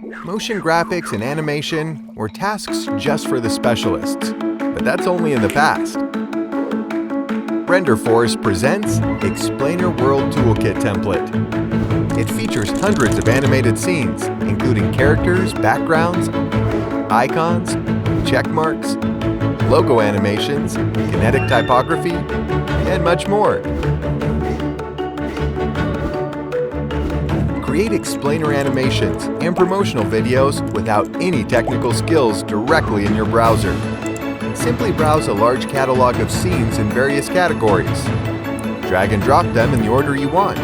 Motion graphics and animation were tasks just for the specialists, but that's only in the past. RenderForce presents Explainer World Toolkit template. It features hundreds of animated scenes, including characters, backgrounds, icons, check marks, logo animations, kinetic typography, and much more. Create explainer animations and promotional videos without any technical skills directly in your browser. Simply browse a large catalog of scenes in various categories. Drag and drop them in the order you want.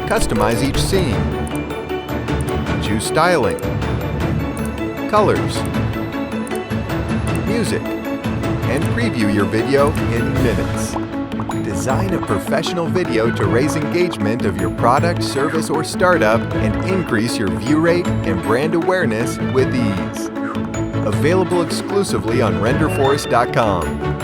Customize each scene. Choose styling, colors, music, and preview your video in minutes. Design a professional video to raise engagement of your product, service, or startup and increase your view rate and brand awareness with ease. Available exclusively on RenderForce.com.